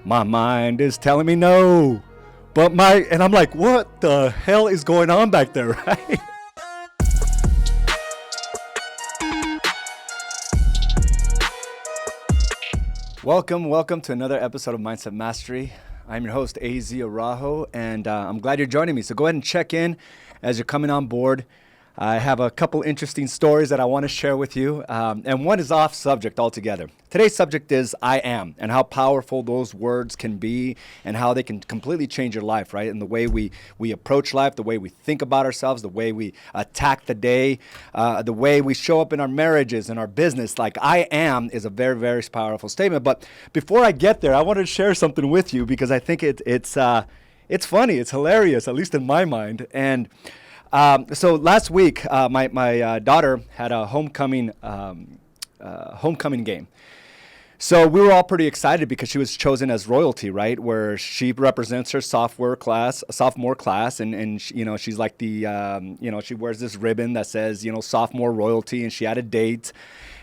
My mind is telling me no. And I'm like, what the hell is going on back there, right? Welcome to another episode of Mindset Mastery. I'm your host, Araujo, and I'm glad you're joining me. So go ahead and check in as you're coming on board. I have a couple interesting stories that I want to share with you, and one is off subject altogether. Today's subject is I am, and how powerful those words can be and how they can completely change your life, right? And the way we approach life, the way we think about ourselves, the way we attack the day, the way we show up in our marriages and our business. Like I am is a very, very powerful statement. But before I get there, I wanted to share something with you because I think it's funny, it's hilarious, at least in my mind. And so last week, my daughter had a homecoming game. So we were all pretty excited because she was chosen as royalty, right? Where she represents her sophomore class, and she, she's like the, she wears this ribbon that says, sophomore royalty, and she had a date.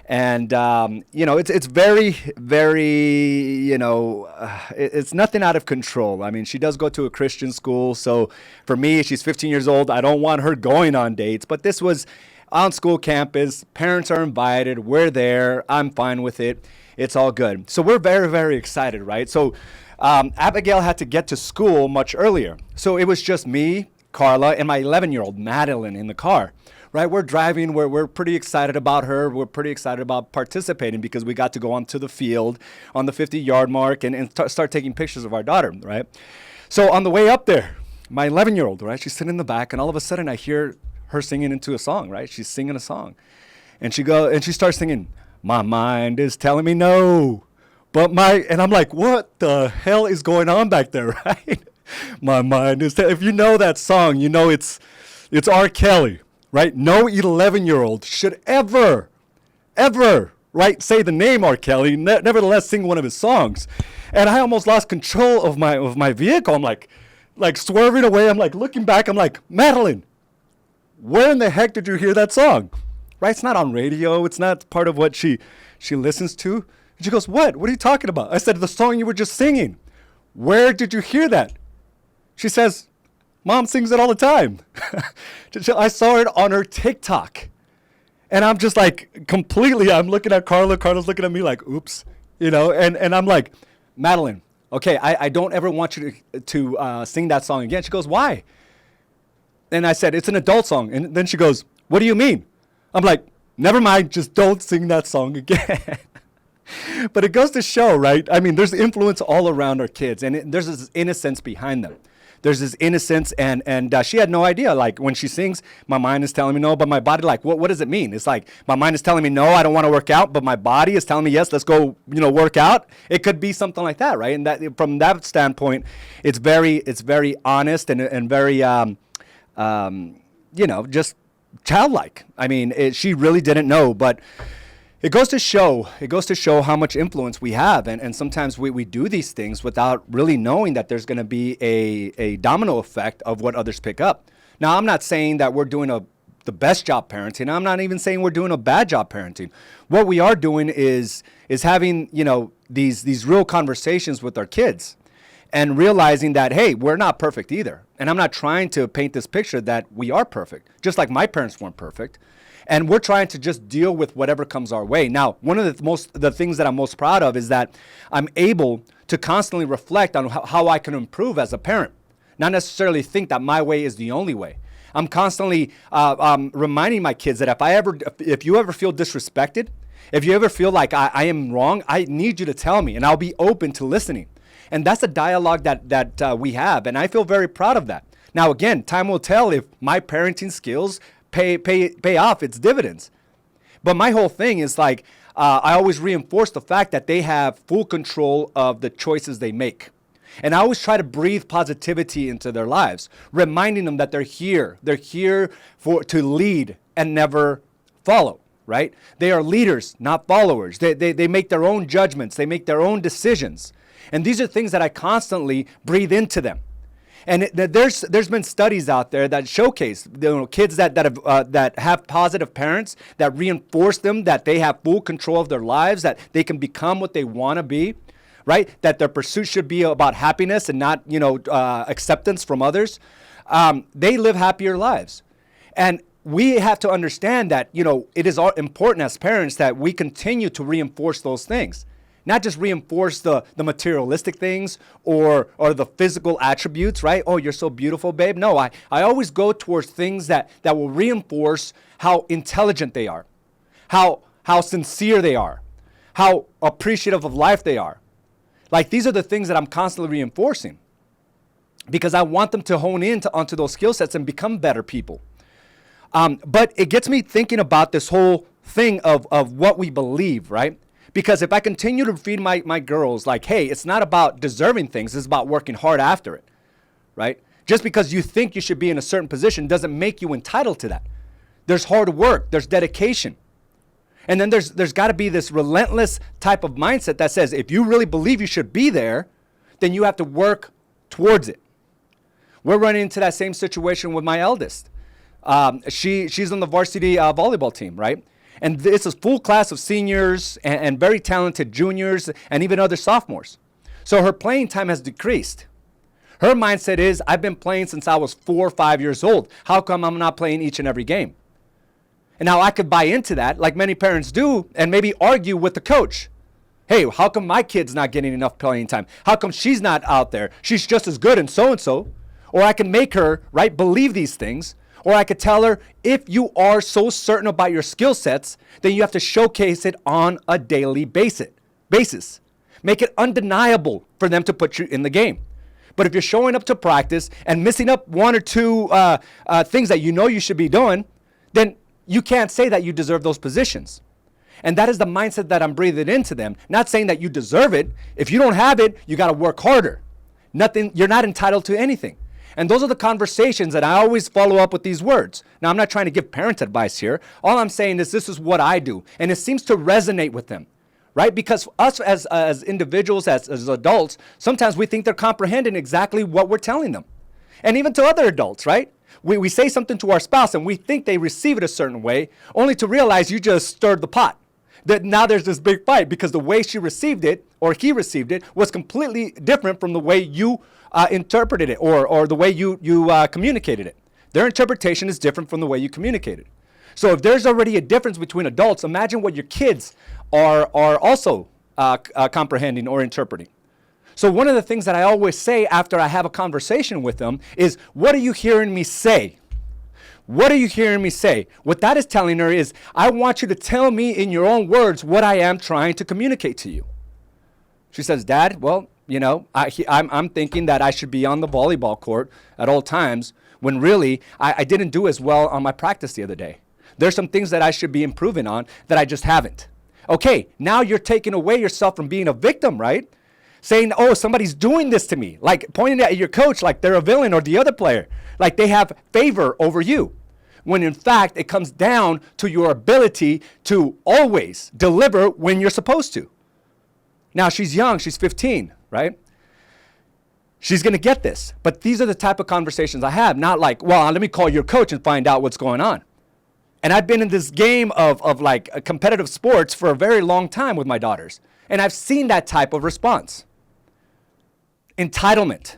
And, it's very, very, it's nothing out of control. I mean, she does go to a Christian school. So for me, she's 15 years old. I don't want her going on dates. But this was on school campus. Parents are invited. We're there. I'm fine with it. It's all good. So we're very, very excited, right? So Abigail had to get to school much earlier. So it was just me, Carla, and my 11-year-old Madeline in the car. Right, we're driving, we're pretty excited about her. We're pretty excited about participating because we got to go onto the field on the 50-yard mark and start taking pictures of our daughter, right? So on the way up there, my 11-year-old, right, she's sitting in the back, and all of a sudden I hear her singing into a song, right? She's singing a song. And she starts singing, my mind is telling me no. And I'm like, what the hell is going on back there, right? My mind is if you know that song, it's R. Kelly. Right? No 11-year-old should ever, right, say the name R. Kelly, nevertheless sing one of his songs. And I almost lost control of my vehicle. I'm like swerving away. I'm like looking back. I'm like, Madeline, where in the heck did you hear that song? Right? It's not on radio. It's not part of what she listens to. And she goes, what? What are you talking about? I said, the song you were just singing. Where did you hear that? She says, Mom sings it all the time. I saw it on her TikTok. And I'm just like I'm looking at Carla. Carla's looking at me like, oops, and I'm like, Madeline, okay, I don't ever want you to sing that song again. She goes, why? And I said, it's an adult song. And then she goes, what do you mean? I'm like, never mind, just don't sing that song again. But it goes to show, right? I mean, there's influence all around our kids, and there's this innocence behind them. There's this innocence, and she had no idea. Like, when she sings, my mind is telling me no, but my body, like, what does it mean? It's like, my mind is telling me no, I don't want to work out, but my body is telling me, yes, let's go, work out. It could be something like that, right? And that, from that standpoint, it's very honest and very, just childlike. I mean, she really didn't know, but it goes to show how much influence we have. And sometimes we do these things without really knowing that there's going to be a domino effect of what others pick up. Now, I'm not saying that we're doing the best job parenting. I'm not even saying we're doing a bad job parenting. What we are doing is having, these real conversations with our kids and realizing that, hey, we're not perfect either. And I'm not trying to paint this picture that we are perfect, just like my parents weren't perfect. And we're trying to just deal with whatever comes our way. Now, one of the things that I'm most proud of is that I'm able to constantly reflect on how I can improve as a parent, not necessarily think that my way is the only way. I'm constantly reminding my kids that if you ever feel disrespected, if you ever feel like I am wrong, I need you to tell me, and I'll be open to listening. And that's a dialogue that we have, and I feel very proud of that. Now, again, time will tell if my parenting skills pay off its dividends. But my whole thing is like, I always reinforce the fact that they have full control of the choices they make. And I always try to breathe positivity into their lives, reminding them that they're here. They're here to lead and never follow, right? They are leaders, not followers. They make their own judgments. They make their own decisions. And these are things that I constantly breathe into them. And there's been studies out there that showcase kids that have positive parents, that reinforce them, that they have full control of their lives, that they can become what they want to be, right? That their pursuit should be about happiness and not, acceptance from others. They live happier lives. And we have to understand that, it is important as parents that we continue to reinforce those things. Not just reinforce the materialistic things or the physical attributes, right? Oh, you're so beautiful, babe. No, I always go towards things that will reinforce how intelligent they are, how sincere they are, how appreciative of life they are. Like, these are the things that I'm constantly reinforcing because I want them to hone onto those skill sets and become better people. But it gets me thinking about this whole thing of what we believe, right? Because if I continue to feed my girls like, hey, it's not about deserving things, it's about working hard after it, right? Just because you think you should be in a certain position doesn't make you entitled to that. There's hard work, there's dedication. And then there's got to be this relentless type of mindset that says if you really believe you should be there, then you have to work towards it. We're running into that same situation with my eldest. She's on the varsity volleyball team, right? And it's a full class of seniors and very talented juniors and even other sophomores. So her playing time has decreased. Her mindset is, I've been playing since I was 4 or 5 years old. How come I'm not playing each and every game? And now I could buy into that, like many parents do, and maybe argue with the coach. Hey, how come my kid's not getting enough playing time? How come she's not out there? She's just as good and so. Or I can make her, right, believe these things. Or I could tell her, if you are so certain about your skill sets, then you have to showcase it on a daily basis. Make it undeniable for them to put you in the game. But if you're showing up to practice and missing up 1 or 2 things that you should be doing, then you can't say that you deserve those positions. And that is the mindset that I'm breathing into them. Not saying that you deserve it. If you don't have it, you got to work harder. You're not entitled to anything. And those are the conversations that I always follow up with these words. Now, I'm not trying to give parent advice here. All I'm saying is this is what I do. And it seems to resonate with them, right? Because us as individuals, as adults, sometimes we think they're comprehending exactly what we're telling them. And even to other adults, right? We say something to our spouse and we think they receive it a certain way, only to realize you just stirred the pot. That now there's this big fight because the way she received it or he received it was completely different from the way you interpreted it or the way you communicated it. Their interpretation is different from the way you communicated. So if there's already a difference between adults, imagine what your kids are also comprehending or interpreting. So one of the things that I always say after I have a conversation with them is, what are you hearing me say? What are you hearing me say? What that is telling her is, I want you to tell me in your own words what I am trying to communicate to you. She says, Dad, well, I'm thinking that I should be on the volleyball court at all times when really I didn't do as well on my practice the other day. There's some things that I should be improving on that I just haven't. Okay, now you're taking away yourself from being a victim, right? Saying, oh, somebody's doing this to me. Like pointing at your coach like they're a villain or the other player. Like they have favor over you. When in fact, it comes down to your ability to always deliver when you're supposed to. Now, she's young. She's 15, right? She's going to get this. But these are the type of conversations I have. Not like, well, let me call your coach and find out what's going on. And I've been in this game of like competitive sports for a very long time with my daughters. And I've seen that type of response. Entitlement.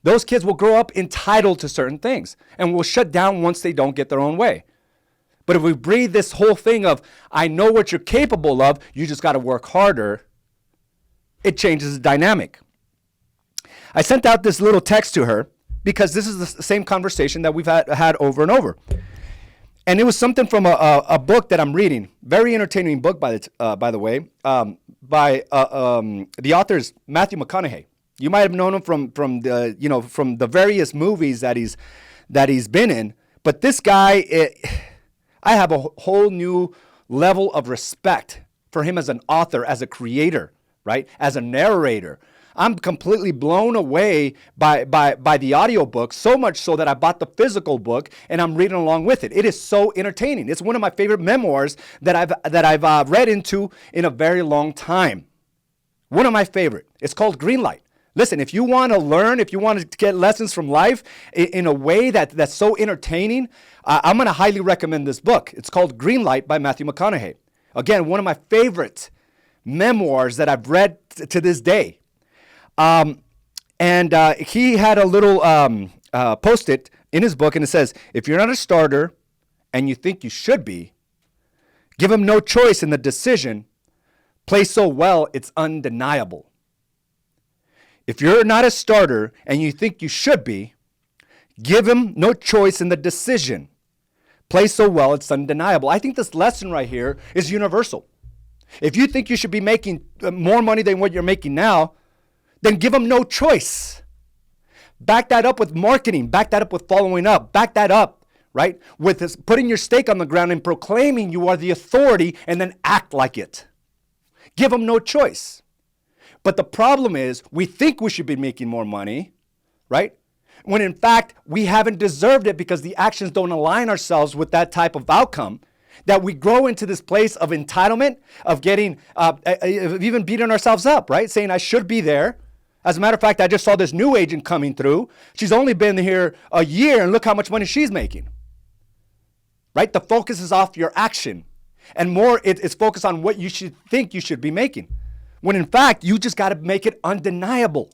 Those kids will grow up entitled to certain things and will shut down once they don't get their own way. But if we breathe this whole thing of, I know what you're capable of, you just got to work harder, it changes the dynamic. I sent out this little text to her because this is the same conversation that we've had over and over. And it was something from a book that I'm reading. Very entertaining book, by the way, by the author's Matthew Mcconaughey. You might have known him from the various movies that he's been in. But this guy, I have a whole new level of respect for him as an author, as a creator, right? As a narrator. I'm completely blown away by the audiobook, so much so that I bought the physical book and I'm reading along with it. It is so entertaining. It's one of my favorite memoirs that I've read into in a very long time. One of my favorite. It's called Greenlight. Listen, if you want to learn, if you want to get lessons from life in a way that's so entertaining, I'm going to highly recommend this book. It's called Greenlight by Matthew McConaughey. Again, one of my favorite memoirs that I've read to this day. And he had a little post-it in his book, and it says, if you're not a starter and you think you should be, give him no choice in the decision. Play so well, it's undeniable. If you're not a starter and you think you should be, give him no choice in the decision. Play so well, it's undeniable. I think this lesson right here is universal. If you think you should be making more money than what you're making now, then give him no choice. Back that up with marketing. Back that up with following up. Back that up, right, with this, putting your stake on the ground and proclaiming you are the authority, and then act like it. Give him no choice. But the problem is we think we should be making more money, right? When in fact, we haven't deserved it because the actions don't align ourselves with that type of outcome, that we grow into this place of entitlement, of getting, of even beating ourselves up, right? Saying I should be there. As a matter of fact, I just saw this new agent coming through. She's only been here a year and look how much money she's making, right? The focus is off your action and more it's focused on what you should think you should be making. When in fact, you just got to make it undeniable.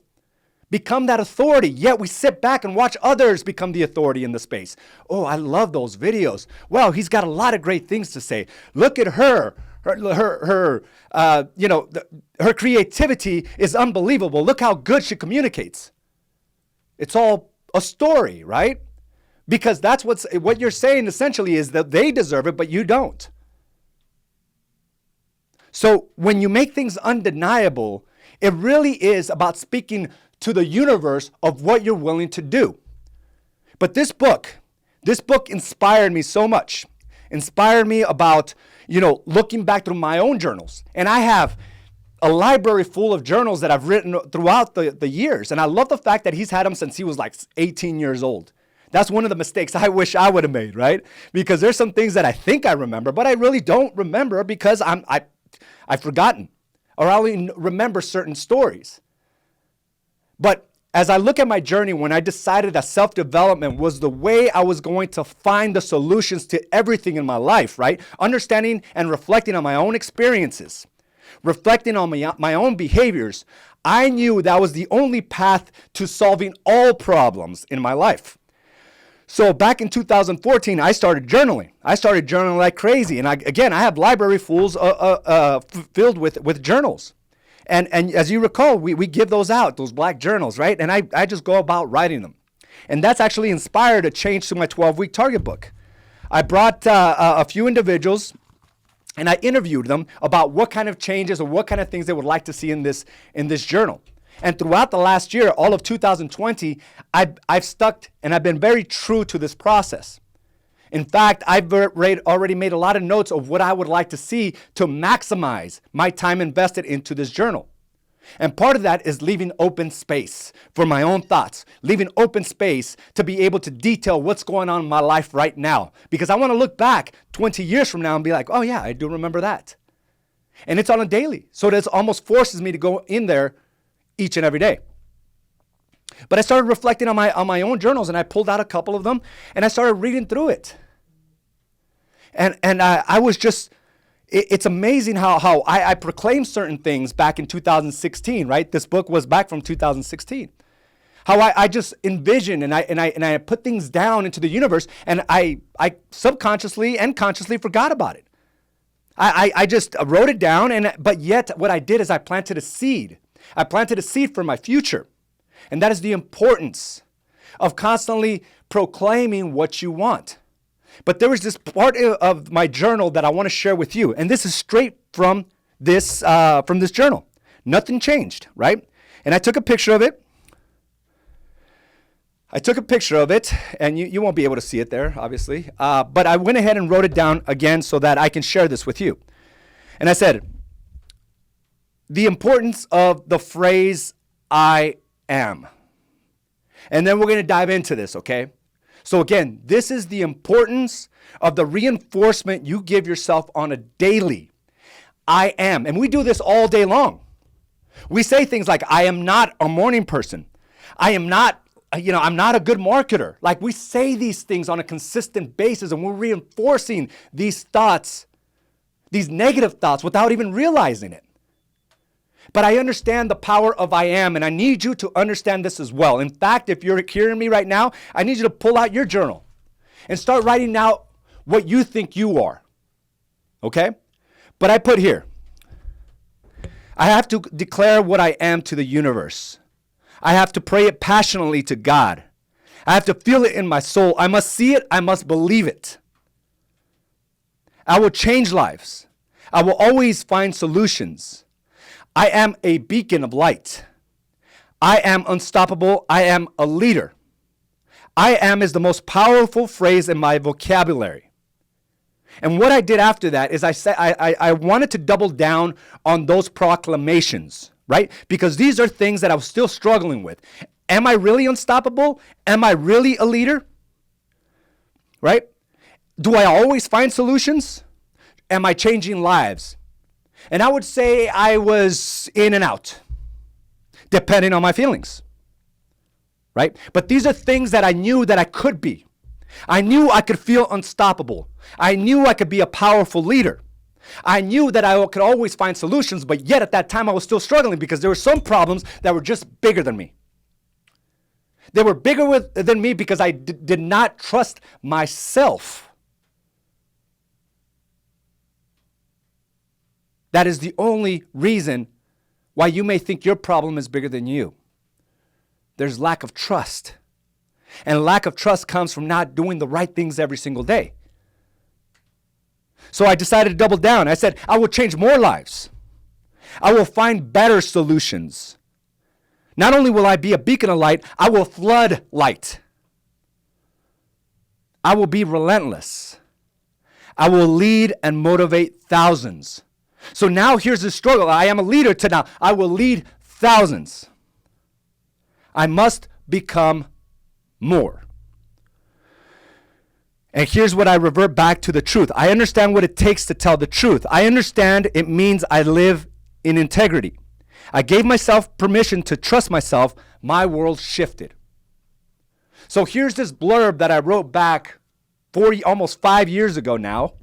Become that authority. Yet we sit back and watch others become the authority in the space. Oh, I love those videos. Well, he's got a lot of great things to say. Look at her. Her creativity is unbelievable. Look how good she communicates. It's all a story, right? Because that's what you're saying essentially is that they deserve it, but you don't. So when you make things undeniable, it really is about speaking to the universe of what you're willing to do. But this book inspired me so much. Inspired me about, looking back through my own journals. And I have a library full of journals that I've written throughout the years. And I love the fact that he's had them since he was like 18 years old. That's one of the mistakes I wish I would have made, right? Because there's some things that I think I remember, but I really don't remember because I've forgotten, or I only remember certain stories. But as I look at my journey, when I decided that self-development was the way I was going to find the solutions to everything in my life, right? Understanding and reflecting on my own experiences, reflecting on my own behaviors, I knew that was the only path to solving all problems in my life. So back in 2014, I started journaling. I started journaling like crazy. And I have library fulls filled with journals. And as you recall, we give those out, those black journals, right? And I just go about writing them. And that's actually inspired a change to my 12-week target book. I brought a few individuals and I interviewed them about what kind of changes or what kind of things they would like to see in this journal. And throughout the last year, all of 2020, I've stuck and I've been very true to this process. In fact, I've already made a lot of notes of what I would like to see to maximize my time invested into this journal. And part of that is leaving open space for my own thoughts, leaving open space to be able to detail what's going on in my life right now. Because I want to look back 20 years from now and be like, oh yeah, I do remember that. And it's on a daily. So it almost forces me to go in there each and every day. But I started reflecting on my own journals, and I pulled out a couple of them and I started reading through it. And I was just, it's amazing how I proclaimed certain things back in 2016, right? This book was back from 2016. How I just envisioned and I put things down into the universe, and I subconsciously and consciously forgot about it. I just wrote it down, but yet what I did is I planted a seed. I planted a seed for my future. And that is the importance of constantly proclaiming what you want. But there was this part of my journal that I want to share with you. And this is straight from this journal. Nothing changed, right? And I took a picture of it. And you won't be able to see it there, obviously. But I went ahead and wrote it down again so that I can share this with you. And I said, the importance of the phrase, I am. And then we're going to dive into this, okay? So again, this is the importance of the reinforcement you give yourself on a daily. I am. And we do this all day long. We say things like, I am not a morning person. I am not, I'm not a good marketer. Like, we say these things on a consistent basis, and we're reinforcing these thoughts, these negative thoughts, without even realizing it. But I understand the power of I am, and I need you to understand this as well. In fact, if you're hearing me right now, I need you to pull out your journal and start writing out what you think you are. Okay? But I put here, I have to declare what I am to the universe. I have to pray it passionately to God. I have to feel it in my soul. I must see it. I must believe it. I will change lives. I will always find solutions. I am a beacon of light. I am unstoppable. I am a leader. I am is the most powerful phrase in my vocabulary. And what I did after that is I wanted to double down on those proclamations, right? Because these are things that I was still struggling with. Am I really unstoppable? Am I really a leader? Right? Do I always find solutions? Am I changing lives? And I would say I was in and out, depending on my feelings. Right? But these are things that I knew that I could be. I knew I could feel unstoppable. I knew I could be a powerful leader. I knew that I could always find solutions, but yet at that time I was still struggling because there were some problems that were just bigger than me. They were bigger than me because I did not trust myself. That is the only reason why you may think your problem is bigger than you. There's lack of trust. And lack of trust comes from not doing the right things every single day. So I decided to double down. I said, I will change more lives. I will find better solutions. Not only will I be a beacon of light, I will flood light. I will be relentless. I will lead and motivate thousands. So now here's the struggle. I am a leader to now. I will lead thousands. I must become more. And here's what I revert back to the truth. I understand what it takes to tell the truth. I understand it means I live in integrity. I gave myself permission to trust myself. My world shifted. So here's this blurb that I wrote back almost 5 years ago now.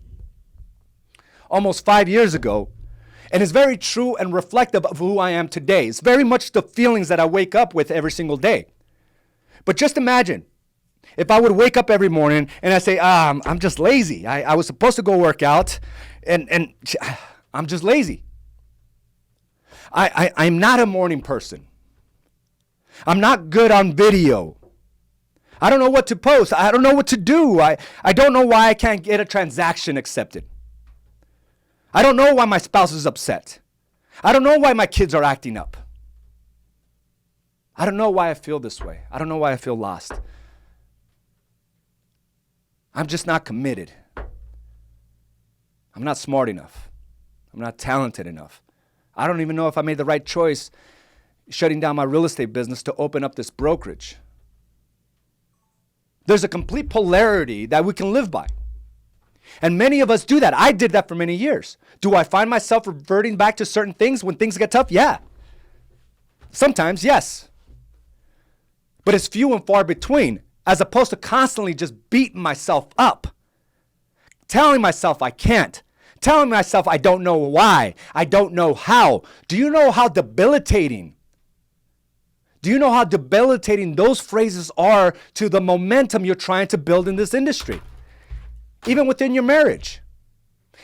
Almost 5 years ago. And it's very true and reflective of who I am today. It's very much the feelings that I wake up with every single day. But just imagine if I would wake up every morning and I say, I'm just lazy. I was supposed to go work out and I'm just lazy. I'm not a morning person. I'm not good on video. I don't know what to post. I don't know what to do. I don't know why I can't get a transaction accepted. I don't know why my spouse is upset. I don't know why my kids are acting up. I don't know why I feel this way. I don't know why I feel lost. I'm just not committed. I'm not smart enough. I'm not talented enough. I don't even know if I made the right choice shutting down my real estate business to open up this brokerage. There's a complete polarity that we can live by. And many of us do that. I did that for many years. Do I find myself reverting back to certain things when things get tough? Yeah. Sometimes, yes. But it's few and far between, as opposed to constantly just beating myself up, telling myself I can't, telling myself I don't know why, I don't know how. Do you know how debilitating? Do you know how debilitating those phrases are to the momentum you're trying to build in this industry? Even within your marriage.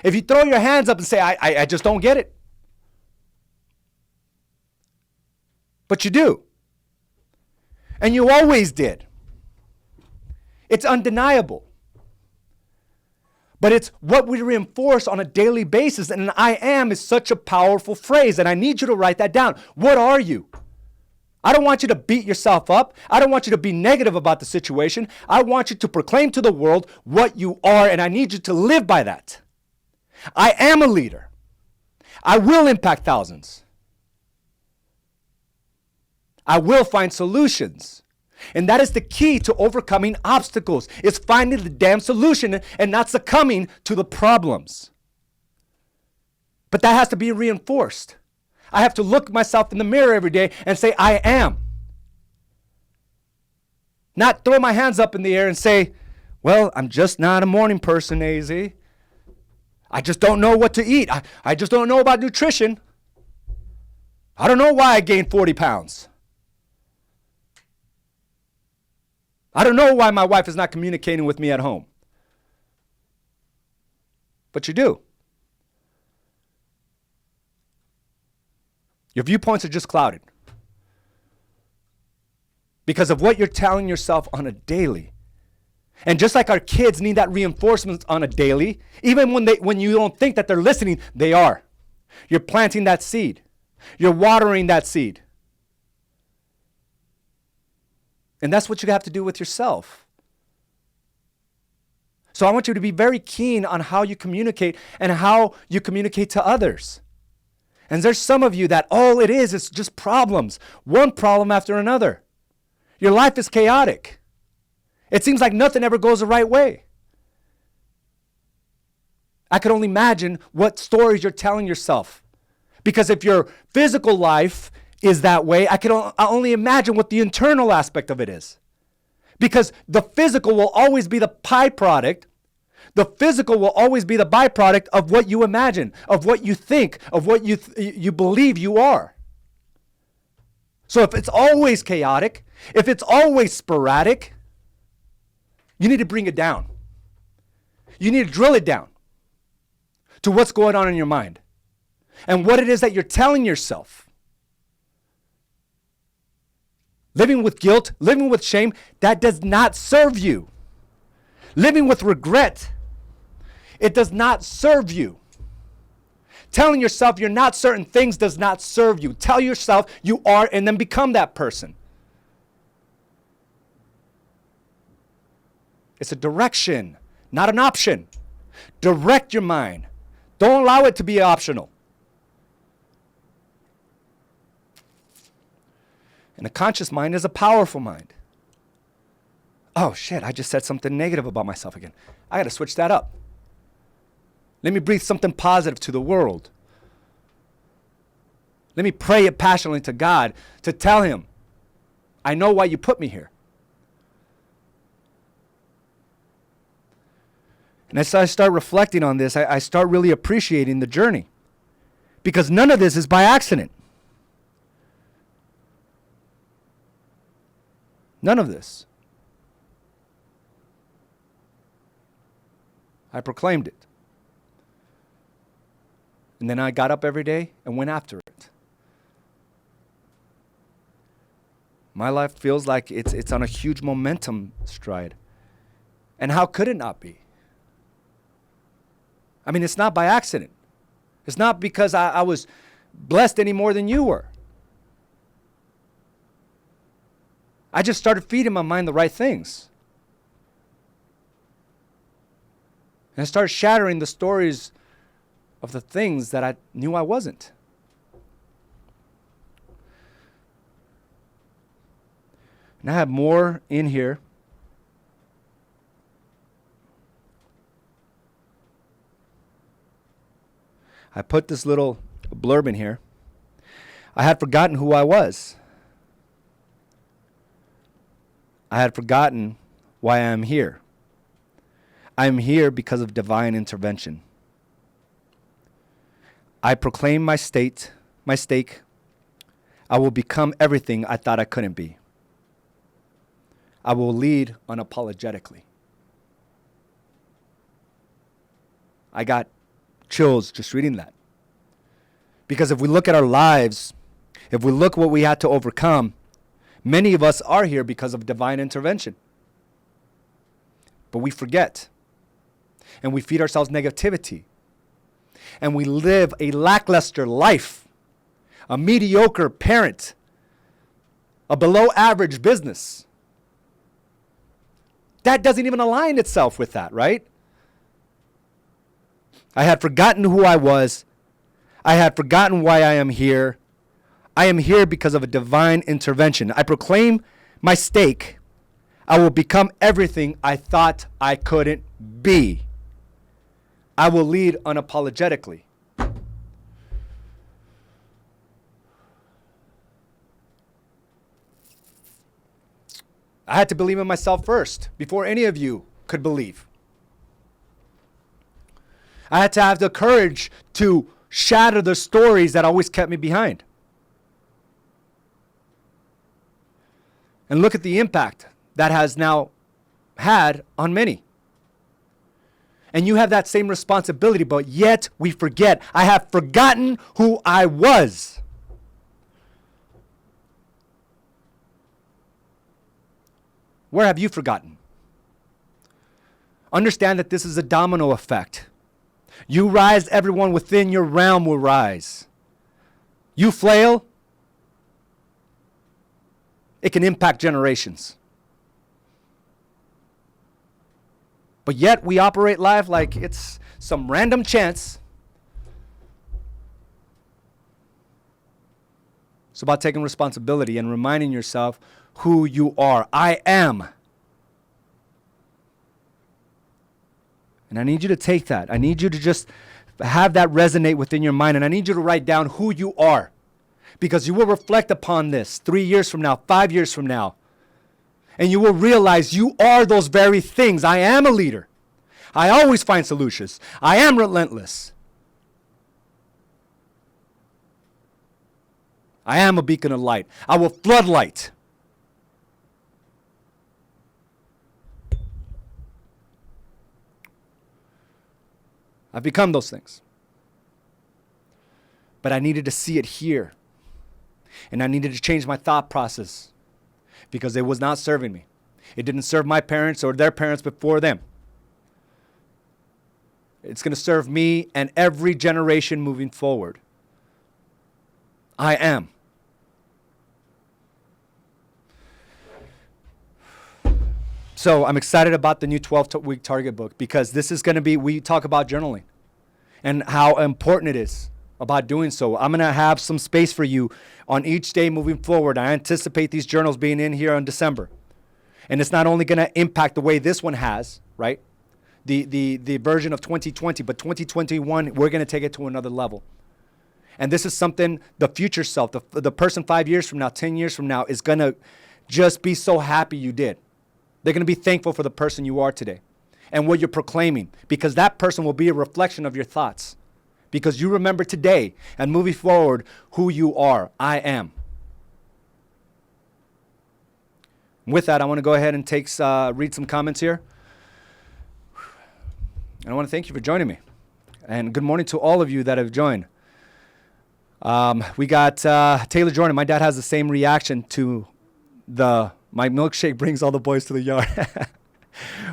If you throw your hands up and say, I just don't get it. But you do. And you always did. It's undeniable. But it's what we reinforce on a daily basis. And I am is such a powerful phrase. And I need you to write that down. What are you? I don't want you to beat yourself up. I don't want you to be negative about the situation. I want you to proclaim to the world what you are, and I need you to live by that. I am a leader. I will impact thousands. I will find solutions. And that is the key to overcoming obstacles. It's finding the damn solution and not succumbing to the problems. But that has to be reinforced. I have to look myself in the mirror every day and say, I am. Not throw my hands up in the air and say, well, I'm just not a morning person, AZ. I just don't know what to eat. I just don't know about nutrition. I don't know why I gained 40 pounds. I don't know why my wife is not communicating with me at home. But you do. Your viewpoints are just clouded because of what you're telling yourself on a daily. And just like our kids need that reinforcement on a daily, even when you don't think that they're listening, they are. You're planting that seed. You're watering that seed. And that's what you have to do with yourself. So I want you to be very keen on how you communicate and how you communicate to others. And there's some of you that all it is just problems, one problem after another. Your life is chaotic. It seems like nothing ever goes the right way. I could only imagine what stories you're telling yourself. Because if your physical life is that way, I only imagine what the internal aspect of it is. Because the physical will always be the byproduct. The physical will always be the byproduct of what you imagine, of what you think, of what you believe you are. So if it's always chaotic, if it's always sporadic, you need to bring it down. You need to drill it down to what's going on in your mind and what it is that you're telling yourself. Living with guilt, living with shame, that does not serve you. Living with regret, it does not serve you. Telling yourself you're not certain things does not serve you. Tell yourself you are and then become that person. It's a direction, not an option. Direct your mind. Don't allow it to be optional. And a conscious mind is a powerful mind. Oh shit, I just said something negative about myself again. I got to switch that up. Let me breathe something positive to the world. Let me pray it passionately to God to tell him, I know why you put me here. And as I start reflecting on this, I start really appreciating the journey. Because none of this is by accident. None of this. I proclaimed it. And then I got up every day and went after it. My life feels like it's on a huge momentum stride. And how could it not be? I mean, it's not by accident. It's not because I was blessed any more than you were. I just started feeding my mind the right things. And I started shattering the stories of the things that I knew I wasn't. And I have more in here. I put this little blurb in here. I had forgotten who I was. I had forgotten why I am here. I am here because of divine intervention. I proclaim my stake. I will become everything I thought I couldn't be. I will lead unapologetically. I got chills just reading that. Because if we look at our lives, if we look what we had to overcome, many of us are here because of divine intervention. But we forget. And we feed ourselves negativity. And we live a lackluster life. A mediocre parent. A below average business. That doesn't even align itself with that, right? I had forgotten who I was. I had forgotten why I am here. I am here because of a divine intervention. I proclaim my stake. I will become everything I thought I couldn't be. I will lead unapologetically. I had to believe in myself first before any of you could believe. I had to have the courage to shatter the stories that always kept me behind. And look at the impact that has now had on many. And you have that same responsibility, but yet we forget. I have forgotten who I was. Where have you forgotten? Understand that this is a domino effect. You rise, everyone within your realm will rise. You flail, it can impact generations. But yet we operate life like it's some random chance. It's about taking responsibility and reminding yourself who you are. I am. And I need you to take that. I need you to just have that resonate within your mind. And I need you to write down who you are. Because you will reflect upon this 3 years from now, 5 years from now. And you will realize you are those very things. I am a leader. I always find solutions. I am relentless. I am a beacon of light. I will flood light. I've become those things. But I needed to see it here. And I needed to change my thought process because it was not serving me. It didn't serve my parents or their parents before them. It's going to serve me and every generation moving forward. I am. So I'm excited about the new 12-week target book because this is going to be, we talk about journaling and how important it is about doing so. I'm going to have some space for you on each day moving forward. I anticipate these journals being in here in December. And it's not only going to impact the way this one has, right? The version of 2020, but 2021, we're going to take it to another level. And this is something the future self, the person 5 years from now, 10 years from now is going to just be so happy you did. They're going to be thankful for the person you are today and what you're proclaiming because that person will be a reflection of your thoughts because you remember today and moving forward who you are. I am. With that, I want to go ahead and read some comments here. And I want to thank you for joining me. And good morning to all of you that have joined. We got Taylor Jordan. My dad has the same reaction to my milkshake brings all the boys to the yard.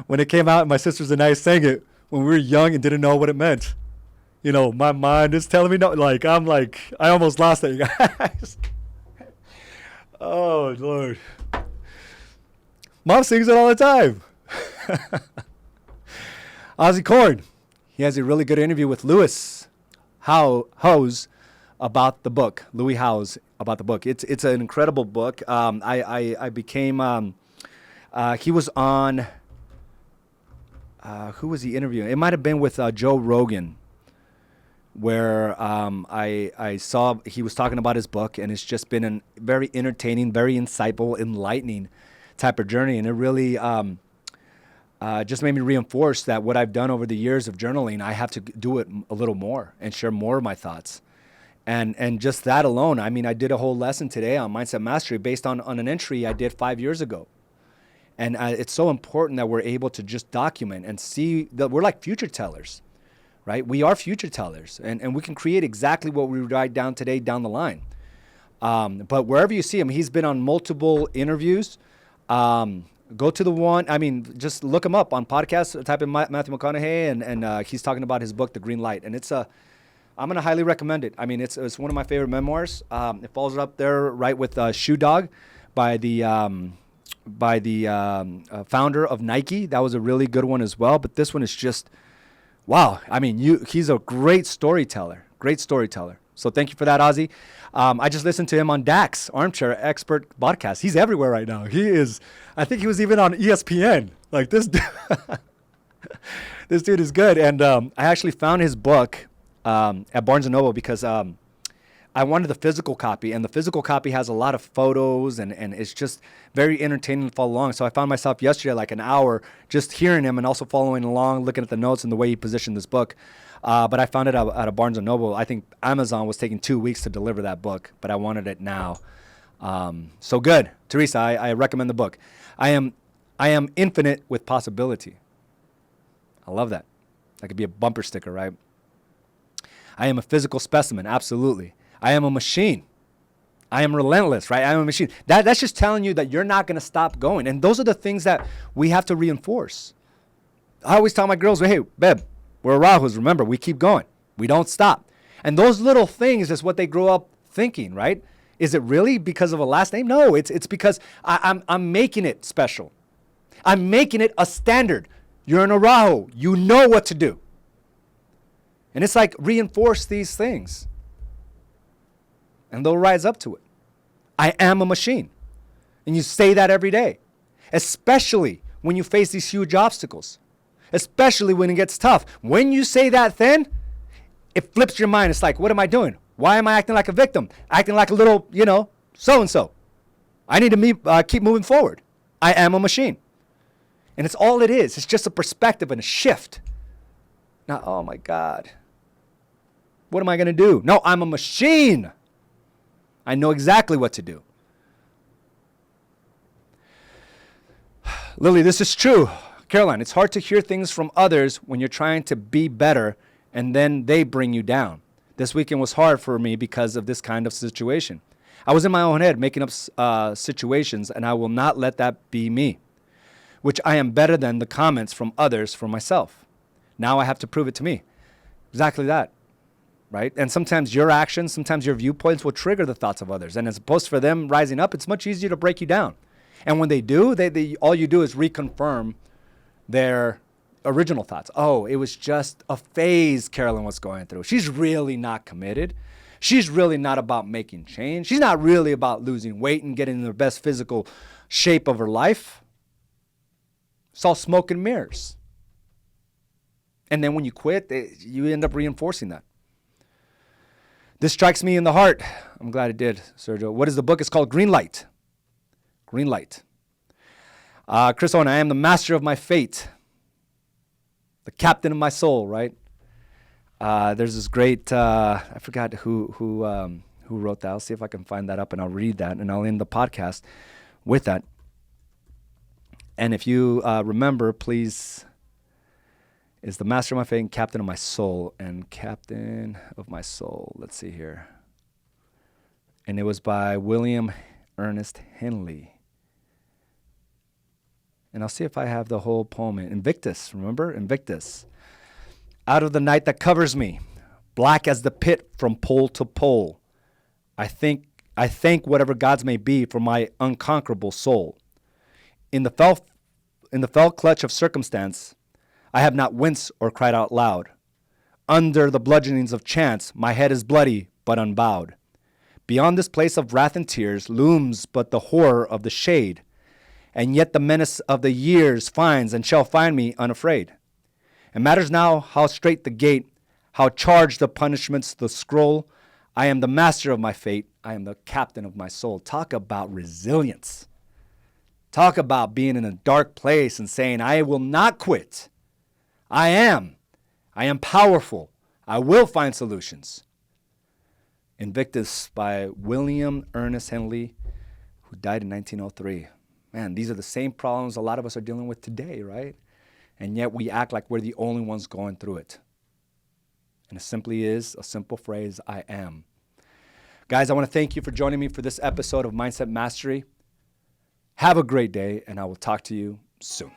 When it came out, my sisters and I sang it when we were young and didn't know what it meant. You know, my mind is telling me no. I almost lost it, you guys. Oh, Lord. Mom sings it all the time. Ozzy Cord. He has a really good interview with Lewis Howes about the book. Louis Howes about the book. It's an incredible book. I became he was on who was he interviewing? It might have been with Joe Rogan, where I saw he was talking about his book, and it's just been a very entertaining, very insightful, enlightening type of journey, and it really just made me reinforce that what I've done over the years of journaling, I have to do it a little more and share more of my thoughts. And just that alone, I mean, I did a whole lesson today on mindset mastery based on an entry I did 5 years ago. And it's so important that we're able to just document and see that we're like future tellers, right? We are future tellers, and we can create exactly what we write down today down the line. But wherever you see him, he's been on multiple interviews. Go to the one, I mean, just look him up on podcasts, type in Matthew Mcconaughey, and he's talking about his book, The Green Light. And I'm going to highly recommend it. I mean, it's one of my favorite memoirs. It falls up there right with Shoe Dog by the founder of Nike. That was a really good one as well. But this one is just, wow. I mean, he's a great storyteller. Great storyteller. So thank you for that, Ozzy. I just listened to him on Dax, Armchair Expert podcast. He's everywhere right now. I think he was even on ESPN. Like this this dude is good. And I actually found his book at Barnes & Noble because I wanted the physical copy. And the physical copy has a lot of photos and it's just very entertaining to follow along. So I found myself yesterday like an hour just hearing him and also following along, looking at the notes and the way he positioned this book. But I found it at a Barnes & Noble. I think Amazon was taking 2 weeks to deliver that book, but I wanted it now. So good. Teresa, I recommend the book. I am infinite with possibility. I love that. That could be a bumper sticker, right? I am a physical specimen. Absolutely. I am a machine. I am relentless, right? I am a machine. That's just telling you that you're not going to stop going. And those are the things that we have to reinforce. I always tell my girls, hey, babe, we're Araujos. Remember, we keep going. We don't stop. And those little things is what they grow up thinking, right? Is it really because of a last name? No, it's because I'm making it special. I'm making it a standard. You're an Araujo. You know what to do. And it's like reinforce these things. And they'll rise up to it. I am a machine. And you say that every day. Especially when you face these huge obstacles. Especially when it gets tough. When you say that then, it flips your mind. It's like, what am I doing? Why am I acting like a victim? Acting like a little, so-and-so. I need to keep moving forward. I am a machine. And it's all it is. It's just a perspective and a shift. Now, oh my God. What am I going to do? No, I'm a machine. I know exactly what to do. Lily, this is true. Caroline, it's hard to hear things from others when you're trying to be better and then they bring you down. This weekend was hard for me because of this kind of situation. I was in my own head making up situations, and I will not let that be me, which I am better than the comments from others for myself. Now I have to prove it to me. Exactly that. Right? And sometimes your actions, sometimes your viewpoints will trigger the thoughts of others. And as opposed for them rising up, it's much easier to break you down. And when they do, they all you do is reconfirm their original thoughts. Oh, it was just a phase Carolyn was going through. She's really not committed. She's really not about making change. She's not really about losing weight and getting in the best physical shape of her life. It's all smoke and mirrors. And then when you quit, you end up reinforcing that. This strikes me in the heart. I'm glad it did, Sergio. What is the book? It's called Green Light. Green Light. Chris Owen, I am the master of my fate. The captain of my soul, right? There's this great, I forgot who wrote that. I'll see if I can find that up and I'll read that and I'll end the podcast with that. And if you remember, please, is the master of my fate and captain of my soul. And captain of my soul, let's see here. And it was by William Ernest Henley. And I'll see if I have the whole poem. Invictus, remember? Invictus. Out of the night that covers me, black as the pit from pole to pole, I thank whatever gods may be for my unconquerable soul. In the fell clutch of circumstance, I have not winced or cried out loud. Under the bludgeonings of chance, my head is bloody but unbowed. Beyond this place of wrath and tears looms but the horror of the shade, and yet the menace of the years finds and shall find me unafraid. It matters now how straight the gate, how charged the punishments, the scroll. I am the master of my fate. I am the captain of my soul. Talk about resilience. Talk about being in a dark place and saying, I will not quit. I am powerful. I will find solutions. Invictus by William Ernest Henley, who died in 1903. Man, these are the same problems a lot of us are dealing with today, right? And yet we act like we're the only ones going through it. And it simply is a simple phrase, I am. Guys, I want to thank you for joining me for this episode of Mindset Mastery. Have a great day, and I will talk to you soon.